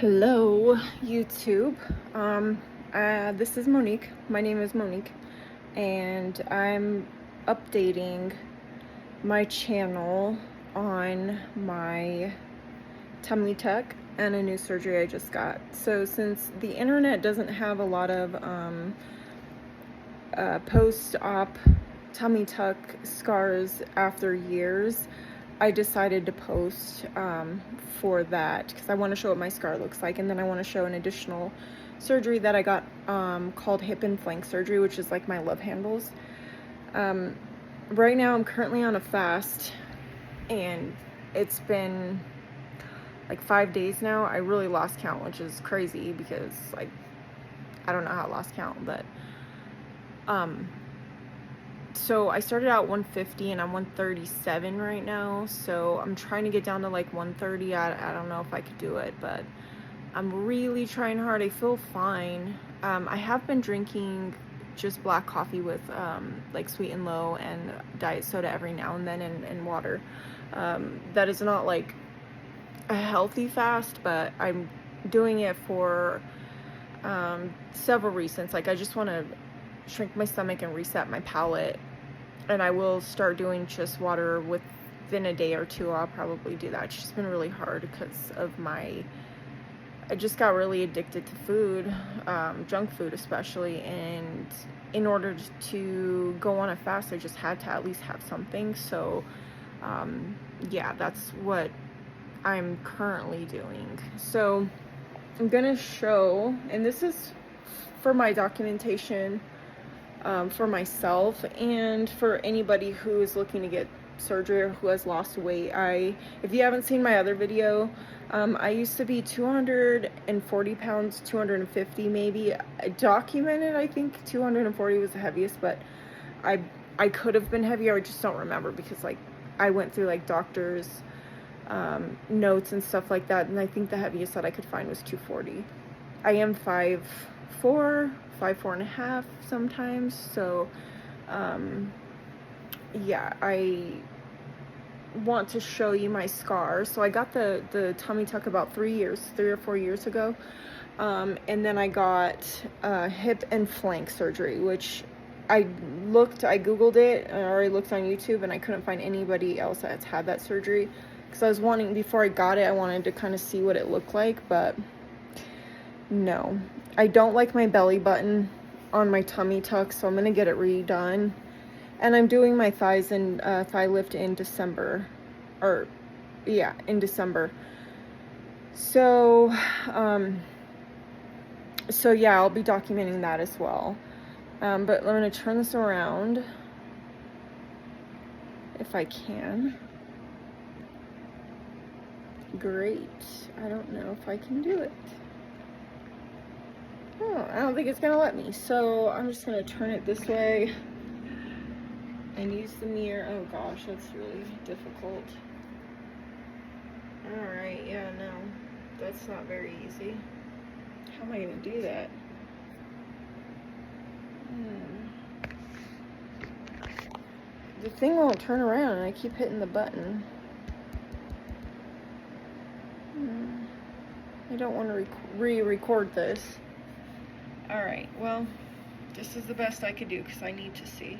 Hello, YouTube. This is Monique. My name is Monique, and I'm updating my channel on my tummy tuck and a new surgery I just got. So since the internet doesn't have a lot of post-op tummy tuck scars after years, I decided to post for that because I want to show what my scar looks like, and then I want to show an additional surgery that I got called hip and flank surgery, which is like my love handles. Right now I'm currently on a fast, and it's been like 5 days now. I really lost count, which is crazy because like I don't know how I lost count, but so I started out 150 and I'm 137 right now, so I'm trying to get down to like 130. I don't know if I could do it, but I'm really trying hard. I feel fine. I have been drinking just black coffee with like sweet and low and diet soda every now and then, and water. That is not like a healthy fast, but I'm doing it for several reasons. Like I just want to shrink my stomach and reset my palate, and I will start doing just water within a day or two. I'll probably do that. It's just been really hard because of I just got really addicted to food, junk food especially, and in order to go on a fast I just had to at least have something. So yeah, that's what I'm currently doing. So I'm gonna show, and this is for my documentation, for myself and for anybody who is looking to get surgery or who has lost weight. If you haven't seen my other video, I used to be 240 pounds, 250 maybe. I documented, I think 240 was the heaviest, but I could have been heavier. I just don't remember because like I went through like doctors notes and stuff like that, and I think the heaviest that I could find was 240. I am 5'4", 5'4.5" sometimes, so yeah, I want to show you my scar. So I got the tummy tuck about 3 or 4 years ago, and then I got hip and flank surgery, which I googled it, or I looked on YouTube, and I couldn't find anybody else that's had that surgery, because I was wanting, before I got it, I wanted to kind of see what it looked like. But no, I don't like my belly button on my tummy tuck, so I'm gonna get it redone. And I'm doing my thighs and thigh lift in December, or yeah, in December. So so yeah, I'll be documenting that as well. But I'm gonna turn this around if I can. Great. I don't know if I can do it. Oh, I don't think it's gonna let me. So I'm just gonna turn it this way and use the mirror. Oh gosh, that's really difficult. Alright, yeah, no, that's not very easy. How am I gonna do that? The thing won't turn around and I keep hitting the button. I don't want to re-record this. Alright, well, this is the best I could do because I need to see.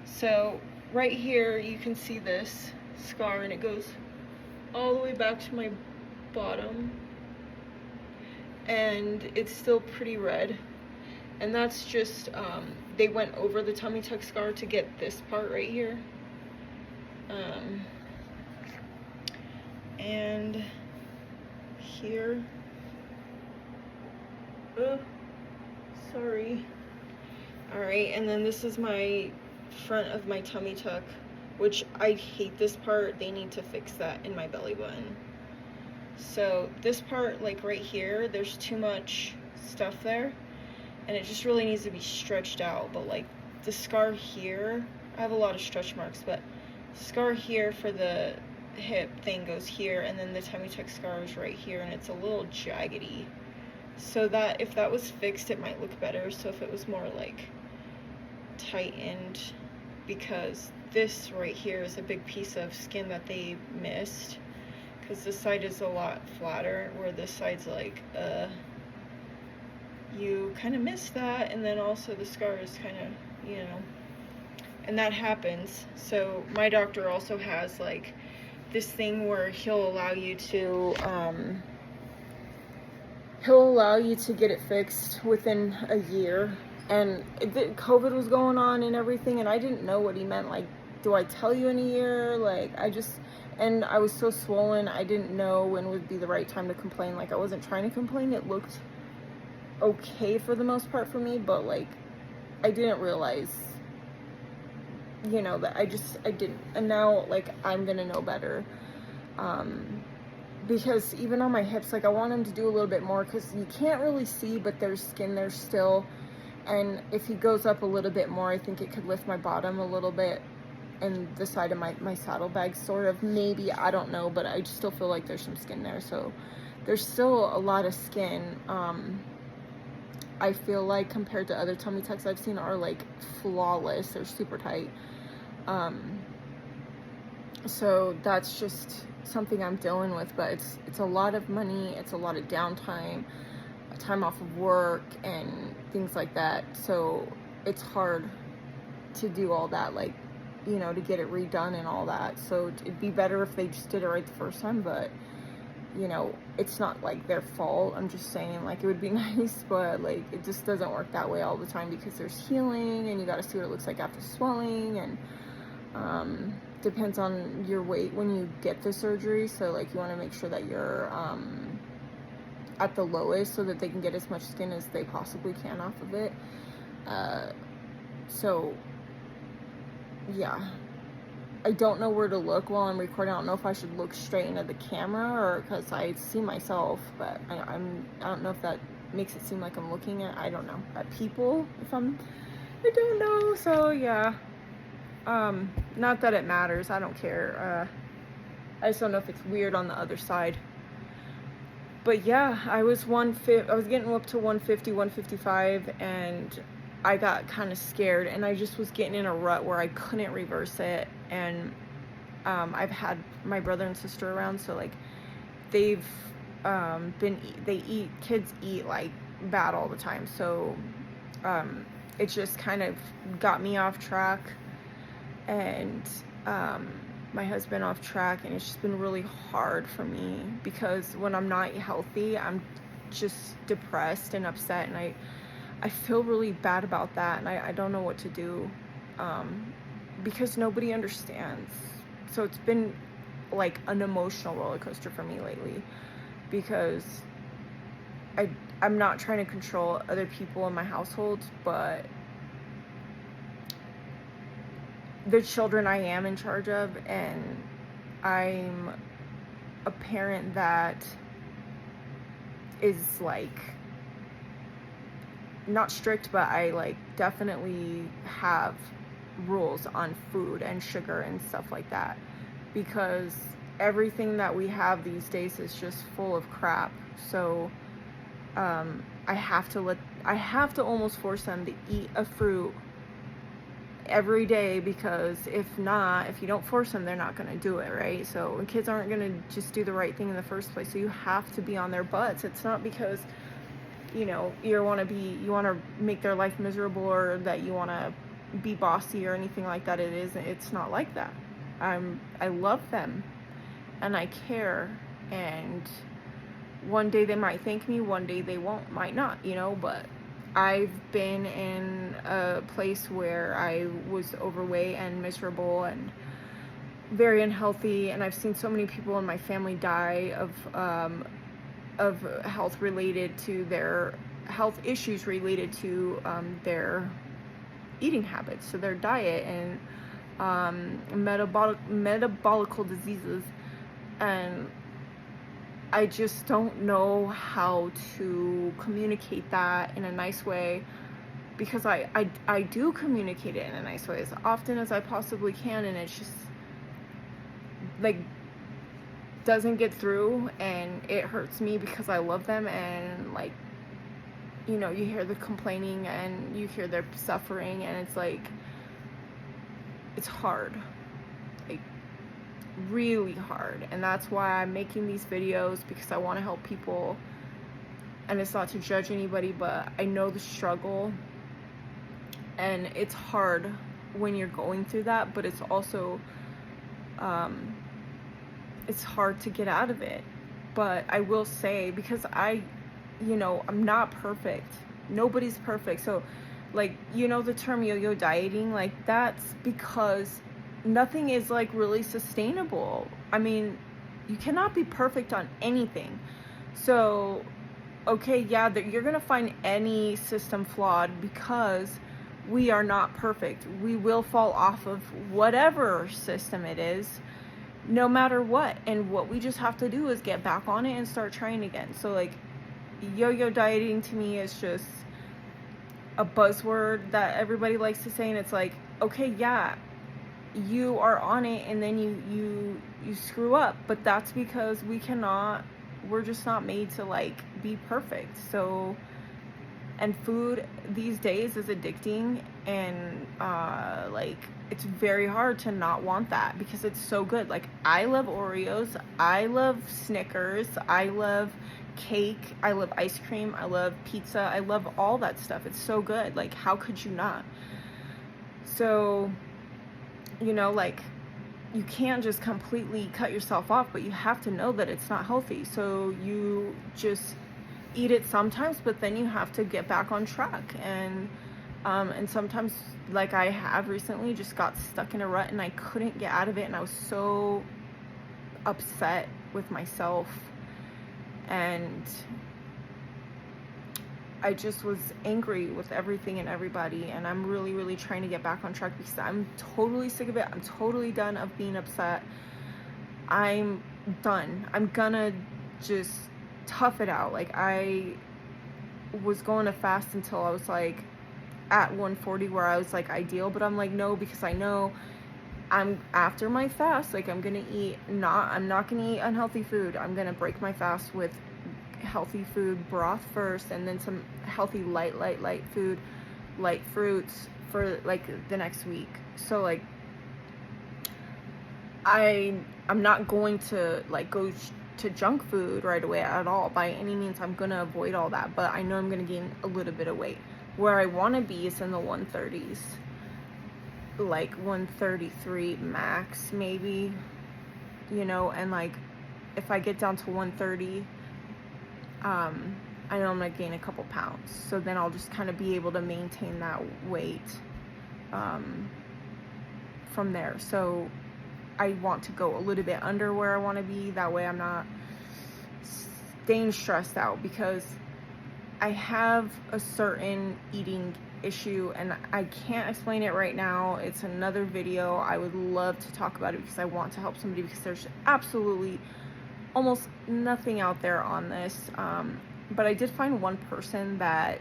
So right here you can see this scar, and it goes all the way back to my bottom, and it's still pretty red, and that's just they went over the tummy tuck scar to get this part right here, and here, oh sorry. Alright, and then this is my front of my tummy tuck, which I hate this part. They need to fix that in my belly button. So this part, like right here, there's too much stuff there, and it just really needs to be stretched out. But like the scar here, I have a lot of stretch marks, but scar here for the hip thing goes here, and then the tummy tuck scar is right here, and it's a little jaggedy. So that if that was fixed, it might look better. So if it was more like tightened, because this right here is a big piece of skin that they missed, because this side is a lot flatter, where this side's like, you kind of miss that, and then also the scar is kind of, and that happens. So my doctor also has like this thing where he'll allow you to get it fixed within a year. And COVID was going on and everything, and I didn't know what he meant. Like, do I tell you in a year? Like, and I was so swollen, I didn't know when would be the right time to complain. Like, I wasn't trying to complain. It looked okay for the most part for me, but like, I didn't realize, that I didn't. And now, like, I'm gonna know better. Because even on my hips, like, I want him to do a little bit more, because you can't really see, but there's skin there still. And if he goes up a little bit more, I think it could lift my bottom a little bit, and the side of my saddlebag, sort of, maybe, I don't know, but I still feel like there's some skin there. So there's still a lot of skin. I feel like compared to other tummy tucks I've seen are like flawless. They're super tight. So that's just something I'm dealing with, but it's a lot of money, it's a lot of downtime, time off of work, and things like that. So it's hard to do all that, like, to get it redone and all that. So it'd be better if they just did it right the first time, but it's not like their fault. I'm just saying, like, it would be nice, but like, it just doesn't work that way all the time, because there's healing and you got to see what it looks like after swelling, and depends on your weight when you get the surgery. So like, you want to make sure that you're at the lowest, so that they can get as much skin as they possibly can off of it. So yeah, I don't know where to look while I'm recording. I don't know if I should look straight into the camera, or because I see myself, but I don't know if that makes it seem like I'm looking I don't know, at people, I don't know. So yeah, not that it matters, I don't care. I just don't know if it's weird on the other side. But yeah, I was getting up to 150, 155, and I got kind of scared, and I just was getting in a rut where I couldn't reverse it. And I've had my brother and sister around, so like, kids eat like bad all the time. So it just kind of got me off track, and my husband off track, and it's just been really hard for me, because when I'm not healthy, I'm just depressed and upset, and I feel really bad about that, and I don't know what to do, because nobody understands. So it's been like an emotional roller coaster for me lately, because I'm not trying to control other people in my household, but the children I am in charge of, and I'm a parent that is like not strict, but I like definitely have rules on food and sugar and stuff like that, because everything that we have these days is just full of crap. So I have to almost force them to eat a fruit every day, because if you don't force them, they're not going to do it, right? So kids aren't going to just do the right thing in the first place. So you have to be on their butts. It's not because you want to make their life miserable, or that you want to be bossy or anything like that. It's not like that. I love them, and I care, and one day they might thank me, one day they might not, but I've been in a place where I was overweight and miserable and very unhealthy, and I've seen so many people in my family die of health issues related to their eating habits, so their diet, and metabolical diseases. And I just don't know how to communicate that in a nice way, because I do communicate it in a nice way as often as I possibly can, and it's just like doesn't get through, and it hurts me because I love them, and like, you hear the complaining and you hear their suffering, and it's like, it's hard. Like, really hard, and that's why I'm making these videos, because I want to help people. And it's not to judge anybody, but I know the struggle, and it's hard when you're going through that, but it's also it's hard to get out of it. But I will say, because I'm not perfect. Nobody's perfect. So, like, the term yo-yo dieting, like, that's because nothing is, like, really sustainable. I mean, you cannot be perfect on anything. So, okay, yeah, you're gonna find any system flawed, because we are not perfect. We will fall off of whatever system it is, no matter what. And what we just have to do is get back on it and start trying again. So, like, yo-yo dieting to me is just a buzzword that everybody likes to say, and it's like, okay, yeah, you are on it, and then you screw up, but that's because we're just not made to, like, be perfect. So, and food these days is addicting, and like, it's very hard to not want that, because it's so good. Like, I love Oreos, I love Snickers, I love cake, I love ice cream, I love pizza, I love all that stuff. It's so good. Like, how could you not? So, like, you can't just completely cut yourself off, but you have to know that it's not healthy. So you just eat it sometimes, but then you have to get back on track. And sometimes, like I have recently, just got stuck in a rut, and I couldn't get out of it, and I was so upset with myself, and I just was angry with everything and everybody, and I'm really, really trying to get back on track, because I'm totally sick of it. I'm totally done of being upset. I'm done. I'm gonna just tough it out. Like, I was going to fast until I was, like, at 140, where I was, like, ideal, but I'm like, no, because I know I'm after my fast, like, I'm not gonna eat unhealthy food. I'm gonna break my fast with healthy food, broth first, and then some healthy light food, light fruits for, like, the next week. So, like, I'm not going to, like, go to junk food right away at all, by any means. I'm gonna avoid all that, but I know I'm gonna gain a little bit of weight. Where I want to be is in the 130s, like 133 max, maybe, and, like, if I get down to 130, I know I'm gonna gain a couple pounds, so then I'll just kind of be able to maintain that weight from there. So I want to go a little bit under where I want to be, that way I'm not staying stressed out, because I have a certain eating issue, and I can't explain it right now. It's another video. I would love to talk about it, because I want to help somebody, because there's absolutely almost nothing out there on this. But I did find one person that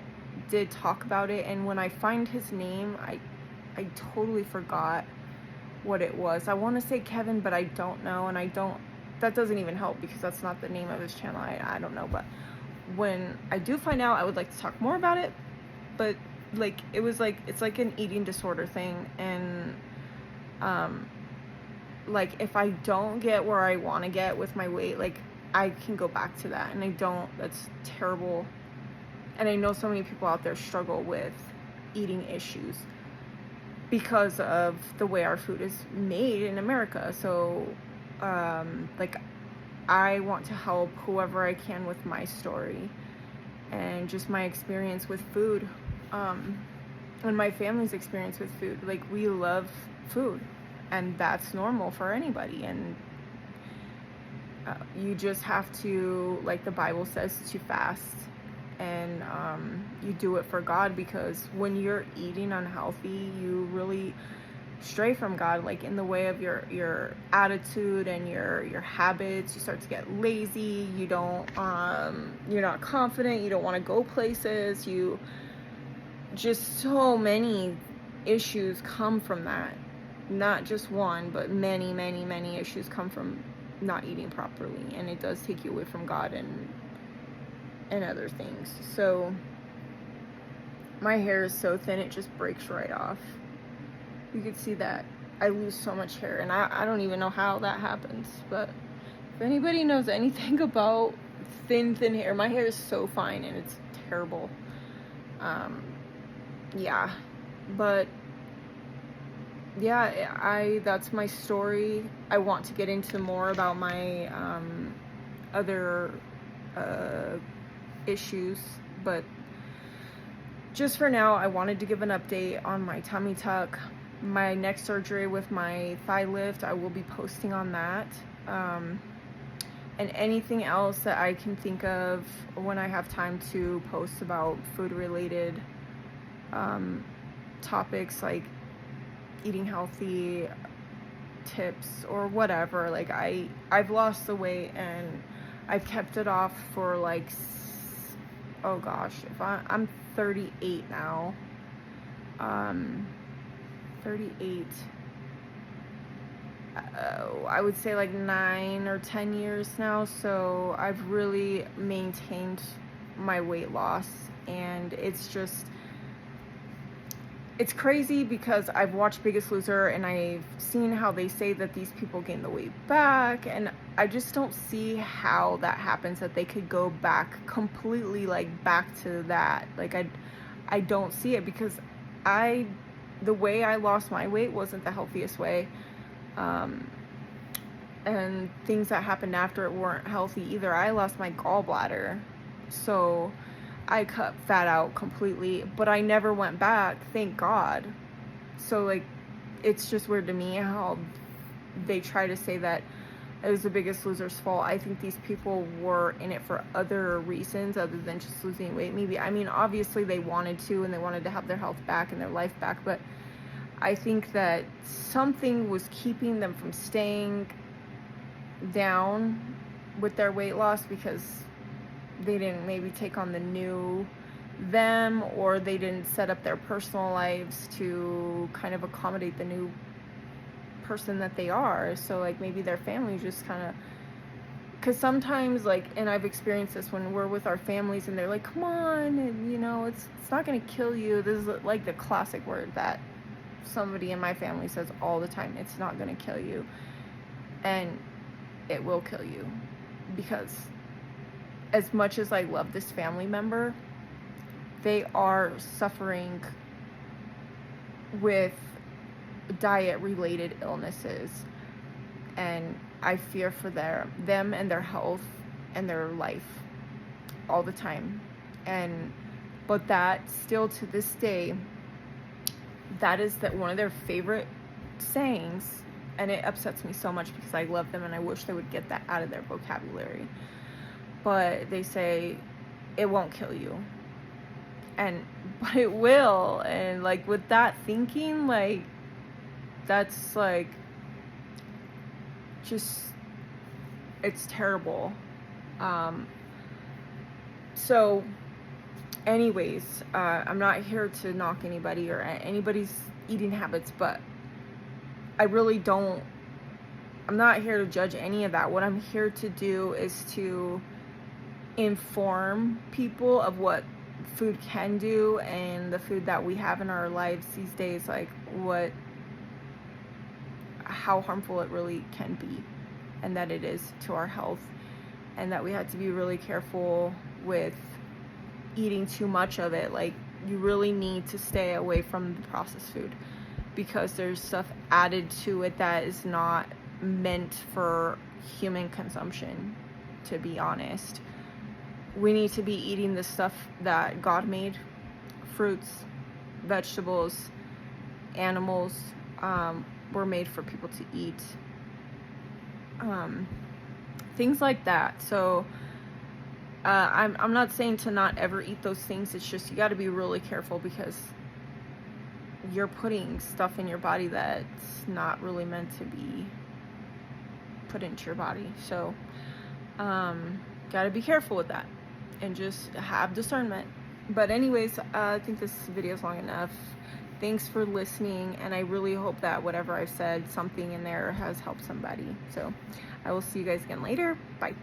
did talk about it, and when I find his name, I totally forgot what it was. I want to say Kevin, but I don't know, and that doesn't even help, because that's not the name of his channel. I don't know, but when I do find out, I would like to talk more about it. But, like, it's like an eating disorder thing, and like, if I don't get where I want to get with my weight, like, I can go back to that, and that's terrible. And I know so many people out there struggle with eating issues because of the way our food is made in America. So, like, I want to help whoever I can with my story and just my experience with food, and my family's experience with food. Like, we love food, and that's normal for anybody, and you just have to, like the Bible says, to fast, and you do it for God, because when you're eating unhealthy, you really stray from God, like, in the way of your attitude and your habits. You start to get lazy. You're not confident. You don't want to go places. Just so many issues come from that. Not just one, but many, many, many issues come from not eating properly, and it does take you away from God and other things. So my hair is so thin, it just breaks right off. You could see that I lose so much hair, and I don't even know how that happens. But if anybody knows anything about thin hair, my hair is so fine and it's terrible. Yeah, but yeah, that's my story. I want to get into more about my other issues, but just for now, I wanted to give an update on my tummy tuck. My next surgery with my thigh lift, I will be posting on that. And anything else that I can think of when I have time to post about food related topics, like eating healthy tips or whatever. Like I've lost the weight and I've kept it off for like, oh gosh, if I'm 38 now. 38. I would say like 9 or 10 years now. So I've really maintained my weight loss, and it's crazy because I've watched Biggest Loser and I've seen how they say that these people gain the weight back, and I just don't see how that happens, that they could go back completely, like back to that. Like I don't see it, because the way I lost my weight wasn't the healthiest way. And things that happened after it weren't healthy either. I lost my gallbladder, so I cut fat out completely, but I never went back, thank God. So like, it's just weird to me how they try to say that it was the Biggest Loser's fault. I think these people were in it for other reasons other than just losing weight. Maybe, I mean, obviously they wanted to, and they wanted to have their health back and their life back, but I think that something was keeping them from staying down with their weight loss, because they didn't maybe take on the new them, or they didn't set up their personal lives to kind of accommodate the new person that they are. So like maybe their family just kind of, because sometimes, like, and I've experienced this when we're with our families and they're like, come on, and you know, it's not going to kill you. This is like the classic word that somebody in my family says all the time. It's not going to kill you. And it will kill you, because as much as I love this family member, they are suffering with diet related illnesses, and I fear for them and their health and their life all the time. But that still, to this day, that is one of their favorite sayings, and it upsets me so much because I love them and I wish they would get that out of their vocabulary. But they say it won't kill you, but it will. And like, with that thinking, like, that's like, just, it's terrible. So anyways, I'm not here to knock anybody or anybody's eating habits, but I'm not here to judge any of that. What I'm here to do is to inform people of what food can do, and the food that we have in our lives these days, like how harmful it really can be, and that it is to our health, and that we have to be really careful with eating too much of it. Like, you really need to stay away from the processed food, because there's stuff added to it that is not meant for human consumption, to be honest. We need to be eating the stuff that God made: fruits, vegetables, animals were made for people to eat, things like that. So I'm not saying to not ever eat those things. It's just, you got to be really careful, because you're putting stuff in your body that's not really meant to be put into your body. So got to be careful with that and just have discernment. But anyways, I think this video is long enough. Thanks for listening, and I really hope that whatever I've said, something in there has helped somebody. So I will see you guys again later. Bye.